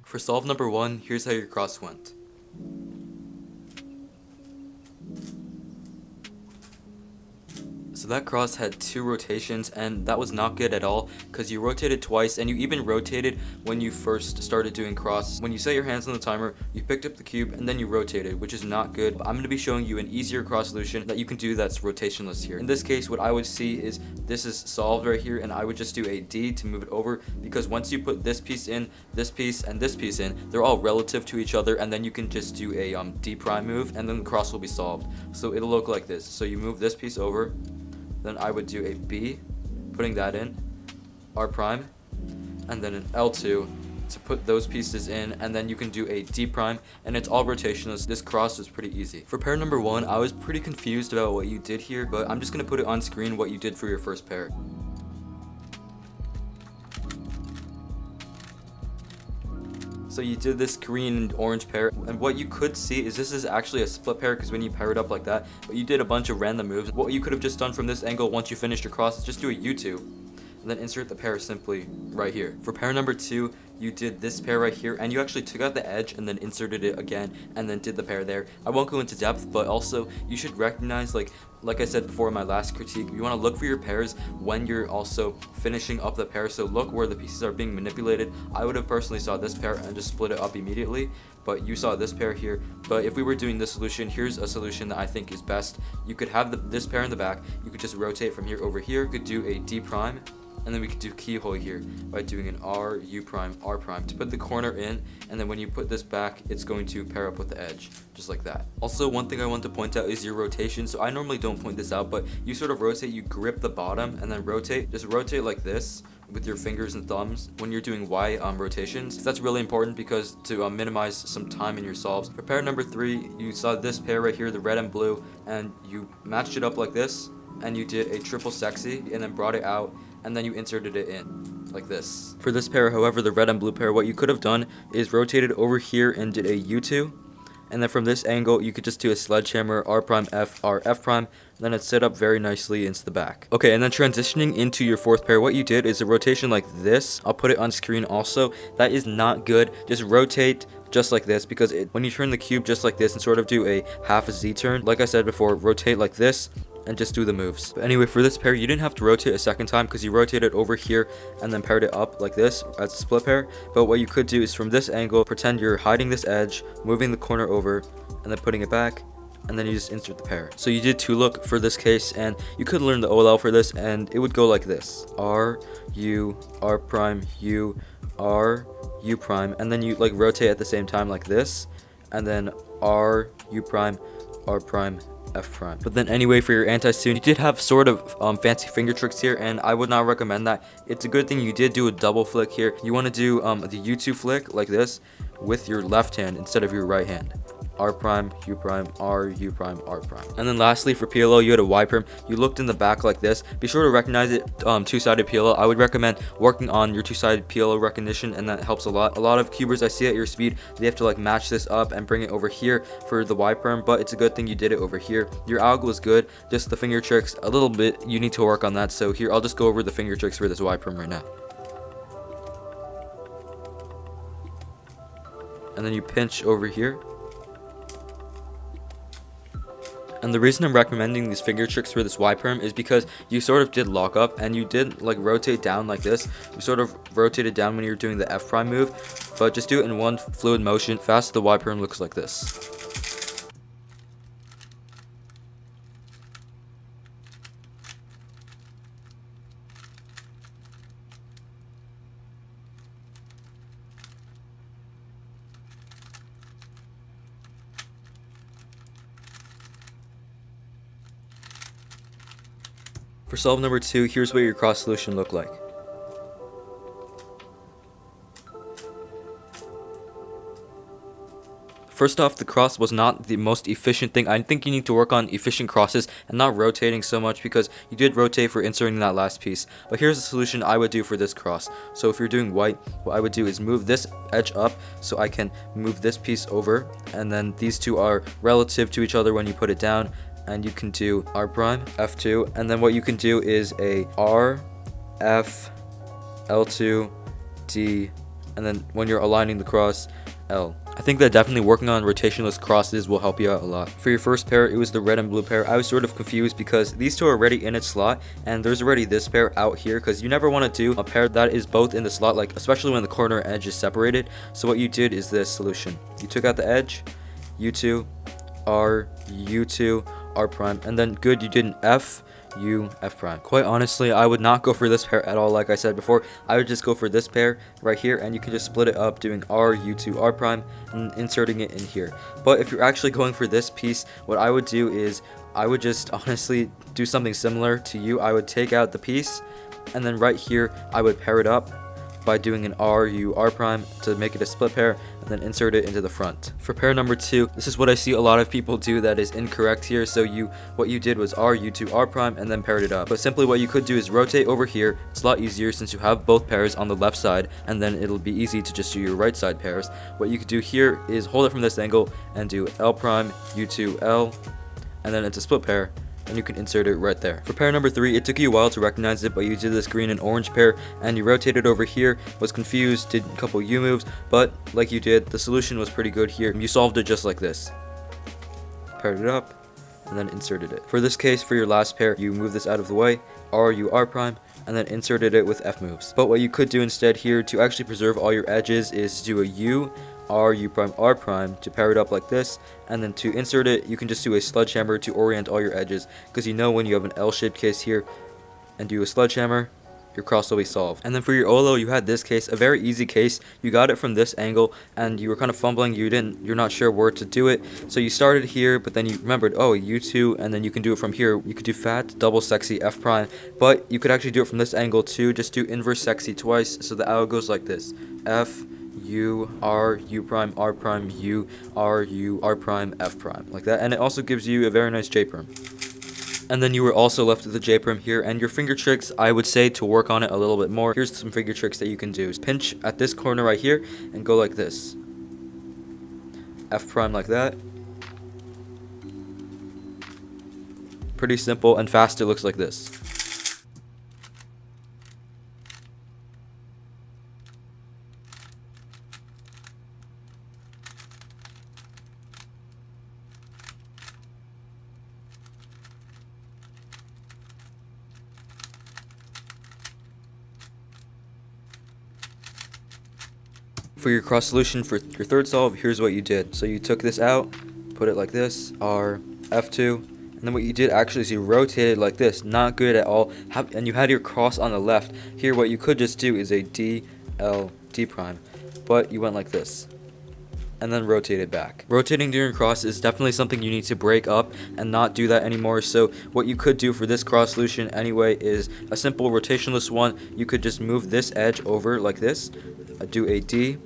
For solve number 1, here's how your cross went. So that cross had 2 rotations, and that was not good at all because you rotated twice, and you even rotated when you first started doing cross. When you set your hands on the timer, you picked up the cube and then you rotated, which is not good. But I'm going to be showing you an easier cross solution that you can do that's rotationless here. In this case, what I would see is this is solved right here, and I would just do a D to move it over, because once you put this piece in, this piece, and this piece in, they're all relative to each other, and then you can just do a D prime move, and then the cross will be solved. So it'll look like this. So you move this piece over, then I would do a B, putting that in, R prime, and then an L2 to put those pieces in, and then you can do a D prime, and it's all rotationless. This cross is pretty easy. For pair number 1, I was pretty confused about what you did here, but I'm just going to put it on screen what you did for your first pair. So you did this green and orange pair, and what you could see is this is actually a split pair, because when you pair it up like that, but you did a bunch of random moves. What you could have just done from this angle once you finished your cross is just do a U2, and then insert the pair simply right here. For pair number 2, you did this pair right here, and you actually took out the edge and then inserted it again, and then did the pair there. I won't go into depth, but also you should recognize, like I said before in my last critique, you want to look for your pairs when you're also finishing up the pair. So look where the pieces are being manipulated. I would have personally saw this pair and just split it up immediately, but you saw this pair here. But if we were doing this solution, here's a solution that I think is best. You could have this pair in the back, you could just rotate from here over here, you could do a D prime, and then we could do keyhole here by doing an R, U prime, R prime to put the corner in, and then when you put this back, it's going to pair up with the edge, just like that. Also, one thing I want to point out is your rotation. So I normally don't point this out, but you sort of rotate, you grip the bottom and then rotate. Just rotate like this with your fingers and thumbs when you're doing Y rotations. That's really important because to minimize some time in your solves. For pair number 3, you saw this pair right here, the red and blue, and you matched it up like this, and you did a triple sexy and then brought it out, and then you inserted it in like this. For this pair, however, the red and blue pair, what you could have done is rotated over here and did a U2, and then from this angle you could just do a sledgehammer, R prime, F, R, F prime, then it's set up very nicely into the back. Okay, and then transitioning into your 4th pair, what you did is a rotation like this. I'll put it on screen also. That is not good. Just rotate just like this, because when you turn the cube just like this and sort of do a half Z turn, like I said before, rotate like this and just do the moves. But anyway, for this pair, you didn't have to rotate a second time because you rotated over here and then paired it up like this as a split pair. But what you could do is from this angle, pretend you're hiding this edge, moving the corner over, and then putting it back, and then you just insert the pair. So you did 2-look for this case, and you could learn the OLL for this, and it would go like this: R, U, R prime, U, R, U prime, and then you like rotate at the same time like this, and then R, U prime, R prime, F prime. But then anyway, for your anti-tune, you did have sort of fancy finger tricks here, and I would not recommend that. It's a good thing you did do a double flick here. You want to do the U2 flick like this with your left hand instead of your right hand. R prime, U prime, R, U prime, R prime. And then lastly, for PLO, you had a Y prime. You looked in the back like this. Be sure to recognize it, two-sided PLO. I would recommend working on your two-sided PLO recognition, and that helps a lot. A lot of cubers I see at your speed, they have to like match this up and bring it over here for the Y prime, but it's a good thing you did it over here. Your alg was good, just the finger tricks, a little bit, you need to work on that. So here, I'll just go over the finger tricks for this Y prime right now. And then you pinch over here. And the reason I'm recommending these finger tricks for this Y perm is because you sort of did lock up and you did like rotate down like this. You sort of rotated down when you're doing the F prime move, but just do it in one fluid motion. Fast, the Y perm looks like this. For solve number 2, here's what your cross solution looked like. First off, the cross was not the most efficient thing. I think you need to work on efficient crosses and not rotating so much, because you did rotate for inserting that last piece. But here's the solution I would do for this cross. So if you're doing white, what I would do is move this edge up so I can move this piece over, and then these two are relative to each other when you put it down. And you can do R prime, F2, and then what you can do is a R, F, L2, D, and then when you're aligning the cross, L. I think that definitely working on rotationless crosses will help you out a lot. For your first pair, it was the red and blue pair. I was sort of confused because these two are already in its slot, and there's already this pair out here, because you never want to do a pair that is both in the slot, like especially when the corner edge is separated. So what you did is this solution. You took out the edge, U2, R, U2, R prime, and then good, you did an F, U, F prime. Quite honestly, I would not go for this pair at all. Like I said before, I would just go for this pair right here, and you can just split it up doing R, U2, R prime, and inserting it in here. But if you're actually going for this piece, what I would do is I would just honestly do something similar to you. I would take out the piece, and then right here I would pair it up by doing an R, U, R prime to make it a split pair, and then insert it into the front. For pair number 2, this is what I see a lot of people do that is incorrect here. So what you did was R, U2, R prime, and then paired it up. But simply what you could do is rotate over here. It's a lot easier since you have both pairs on the left side, and then it'll be easy to just do your right side pairs. What you could do here is hold it from this angle and do L prime, U2, L, and then it's a split pair, and you can insert it right there. For pair number 3, it took you a while to recognize it, but you did this green and orange pair, and you rotated over here, was confused, did a couple U moves, but like you did, the solution was pretty good here. You solved it just like this. Paired it up, and then inserted it. For this case, for your last pair, you move this out of the way, R, U, R prime, and then inserted it with F moves. But what you could do instead here to actually preserve all your edges is to do a U, R, U prime, R prime to pair it up like this, and then to insert it, you can just do a sledgehammer to orient all your edges, because you know when you have an L-shaped case here and do a sledgehammer, your cross will be solved. And then for your Olo, you had this case, a very easy case. You got it from this angle, and you were kind of fumbling. You're not sure where to do it, so you started here, but then you remembered, oh, U2, and then you can do it from here. You could do fat, double sexy, F prime, but you could actually do it from this angle too. Just do inverse sexy twice, so the arrow goes like this: F, U, R, U prime, R prime, U, R, U, R prime, F prime, like that. And it also gives you a very nice J prim. And then you were also left with the J prim here, and your finger tricks, I would say to work on it a little bit more. Here's some finger tricks that you can do. Pinch at this corner right here and go like this. F prime like that. Pretty simple and fast. It looks like this. For your cross solution for your third solve, here's what you did. So you took this out, put it like this, R, F2, and then what you did actually is you rotated like this. Not good at all. And you had your cross on the left. Here what you could just do is a D, L, D prime, but you went like this and then rotate it back. Rotating during cross is definitely something you need to break up and not do that anymore. So what you could do for this cross solution anyway is a simple rotationless one. You could just move this edge over like this, do a D,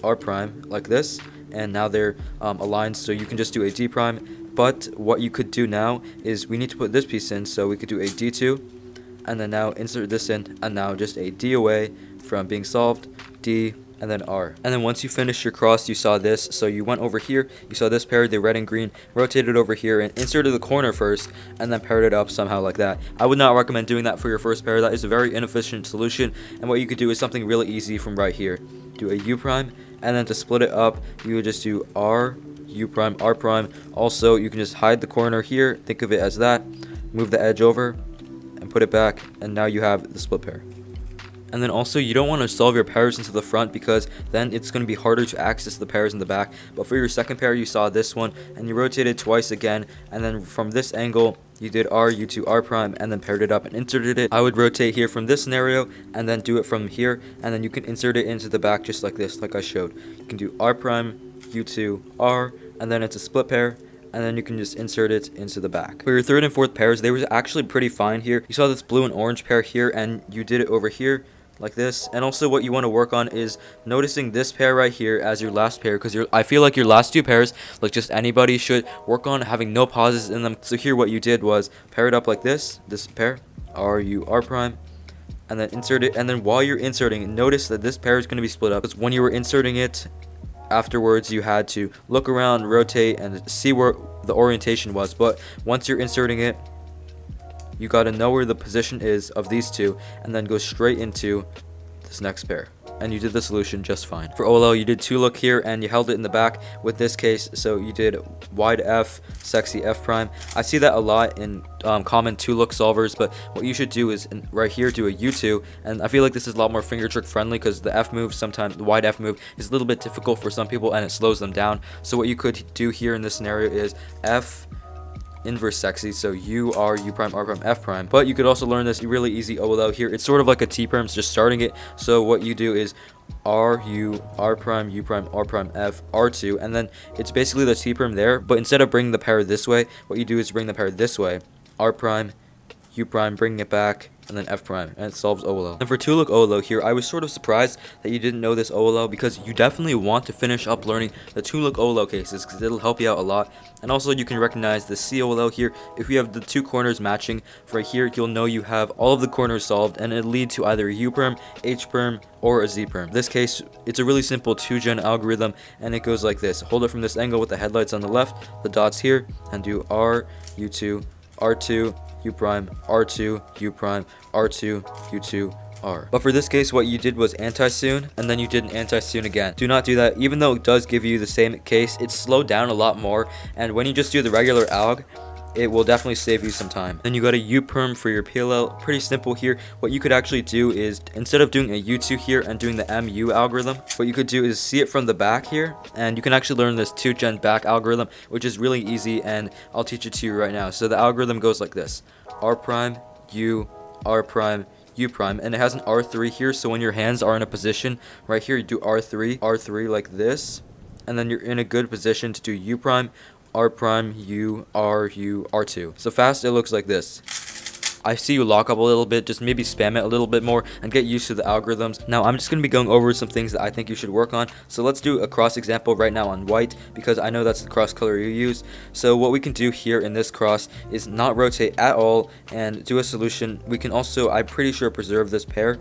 R prime like this, and now they're aligned, so you can just do a D prime. But what you could do now is we need to put this piece in, so we could do a D2, and then now insert this in, and now just a D away from being solved, D, and then R. And then once you finish your cross, you saw this, so you went over here, you saw this pair, the red and green, rotated over here and inserted the corner first, and then paired it up somehow like that. I would not recommend doing that for your first pair. That is a very inefficient solution, and what you could do is something really easy from right here. Do a U prime, and then to split it up, you would just do R, U prime, R prime. Also, you can just hide the corner here, think of it as that, move the edge over, and put it back, and now you have the split pair. And then also, you don't want to solve your pairs into the front, because then it's going to be harder to access the pairs in the back. But for your second pair, you saw this one, and you rotated twice again, and then from this angle, you did R, U2, R prime, and then paired it up and inserted it. I would rotate here from this scenario, and then do it from here, and then you can insert it into the back just like this, like I showed. You can do R prime, U2, R, and then it's a split pair, and then you can just insert it into the back. For your third and fourth pairs, they were actually pretty fine here. You saw this blue and orange pair here, and you did it over here like this. And also what you want to work on is noticing this pair right here as your last pair, because I feel like your last two pairs, like just anybody should work on having no pauses in them. So here what you did was pair it up like this pair, R, U, R prime, and then insert it. And then while you're inserting, notice that this pair is going to be split up, because when you were inserting it afterwards, you had to look around, rotate, and see where the orientation was. But once you're inserting it, you got to know where the position is of these two, and then go straight into this next pair. and you did the solution just fine. For OLL, you did 2 look here and you held it in the back with this case, so you did wide F, sexy F prime. I see that a lot in common 2 look solvers, but what you should do is right here do a U2, and I feel like this is a lot more finger trick friendly because the F move, sometimes the wide F move is a little bit difficult for some people and it slows them down. So what you could do here in this scenario is F inverse sexy, so U, R, U prime, R prime, F prime. But you could also learn this really easy OLL here. It's sort of like a T perm, just starting it. So what you do is R, U, R prime, U prime, R prime, F, R2, and then it's basically the T perm there, but instead of bringing the pair this way, what you do is bring the pair this way, R prime, U prime, bringing it back, and then F prime, and it solves OLL. And for 2 look OLL here, I was sort of surprised that you didn't know this OLL, because you definitely want to finish up learning the 2 look OLL cases, because it'll help you out a lot. And also you can recognize the COLL here. If you have the 2 corners matching, right here you'll know you have all of the corners solved, and it'll lead to either a U perm, H perm, or a Z perm. In this case, it's a really simple 2-gen algorithm, and it goes like this. Hold it from this angle with the headlights on the left, the dots here, and do R, U2, R2, U prime, R2, U prime, R2, U2, R. But for this case, what you did was anti-soon, and then you did an anti-soon again. Do not do that. Even though it does give you the same case, it's slowed down a lot more, and when you just do the regular alg, it will definitely save you some time. Then you got a U perm for your PLL. Pretty simple here. What you could actually do is, instead of doing a U2 here and doing the MU algorithm, what you could do is see it from the back here, and you can actually learn this 2-gen back algorithm, which is really easy, and I'll teach it to you right now. So the algorithm goes like this: R prime, U, R prime, U prime, and it has an R3 here, so when your hands are in a position right here, you do R3, R3 like this, and then you're in a good position to do U prime, R prime, U, R, U, R2. So fast, it looks like this. I see you lock up a little bit, just maybe spam it a little bit more and get used to the algorithms. Now I'm just going to be going over some things that I think you should work on. So let's do a cross example right now on white, because I know that's the cross color you use. So what we can do here in this cross is not rotate at all and do a solution. We can also, I'm pretty sure, preserve this pair.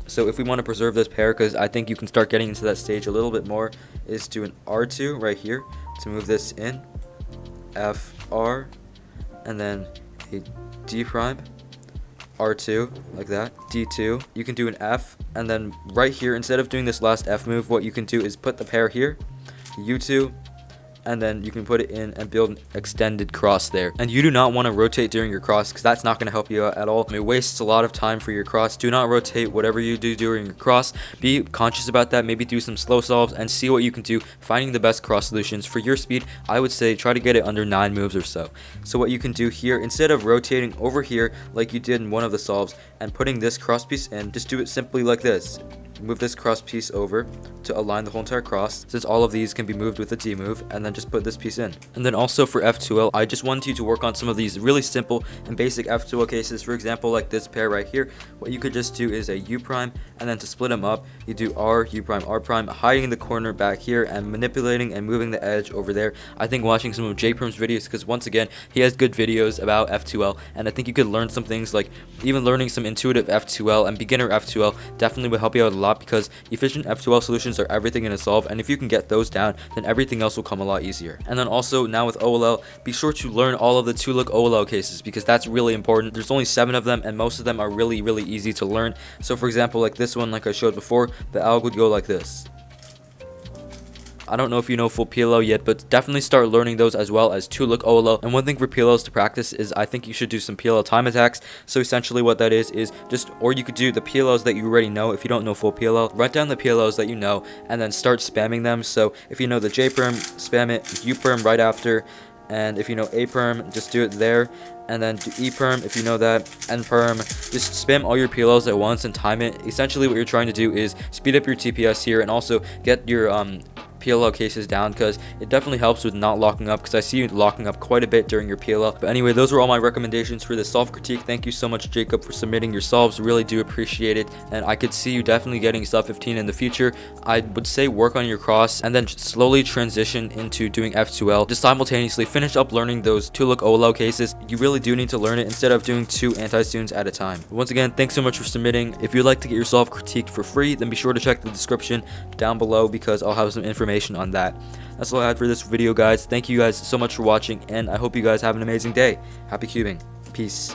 So if we want to preserve this pair, because I think you can start getting into that stage a little bit more, is do an R2 right here to move this in, F, R, and then a D prime, R2, like that, D2. You can do an F, and then right here, instead of doing this last F move, what you can do is put the pair here, U2, and then you can put it in and build an extended cross there. And you do not want to rotate during your cross, because that's not going to help you out at all. It wastes a lot of time for your cross. Do not rotate whatever you do during your cross. Be conscious about that. Maybe do some slow solves and see what you can do, finding the best cross solutions. For your speed, I would say try to get it under 9 moves or so. So what you can do here, instead of rotating over here like you did in one of the solves and putting this cross piece in, just do it simply like this. Move this cross piece over to align the whole entire cross, since all of these can be moved with a D move, and then just put this piece in. And then also for F2L, I just wanted you to work on some of these really simple and basic F2L cases. For example, like this pair right here, what you could just do is a U prime, and then to split them up, you do R, U prime, R prime, hiding the corner back here and manipulating and moving the edge over there. I think watching some of J Perm's videos, because once again, he has good videos about F2L, and I think you could learn some things, like even learning some intuitive F2L and beginner F2L definitely will help you out a lot, because efficient F2L solutions are everything in a solve, and if you can get those down, then everything else will come a lot easier. And then also now with OLL, be sure to learn all of the 2-look OLL cases, because that's really important. There's only 7 of them, and most of them are really easy to learn. So for example, like this one, like I showed before, the alg would go like this. I don't know if you know full PLL yet, but definitely start learning those as well as 2-look OLL. And one thing for PLLs to practice is I think you should do some PLL time attacks. So essentially what that is just, or you could do the PLLs that you already know. If you don't know full PLL, write down the PLLs that you know and then start spamming them. So if you know the J perm, spam it, U perm right after, and if you know A perm, just do it there, and then do E perm if you know that, N perm. Just spam all your PLLs at once and time it. Essentially what you're trying to do is speed up your TPS here, and also get your PLL cases down, because it definitely helps with not locking up, because I see you locking up quite a bit during your PLL. But anyway, those were all my recommendations for the solve critique. Thank you so much, Jacob, for submitting your solves. Really do appreciate it, and I could see you definitely getting sub 15 in the future. I would say work on your cross and then slowly transition into doing F2L. Just simultaneously finish up learning those 2-look OLL cases. You really do need to learn it instead of doing 2 anti-soons at a time. Once again, thanks so much for submitting. If you'd like to get your solve critiqued for free, then be sure to check the description down below, because I'll have some information on that. That's all I had for this video, guys. Thank you guys so much for watching, and I hope you guys have an amazing day. Happy cubing. Peace.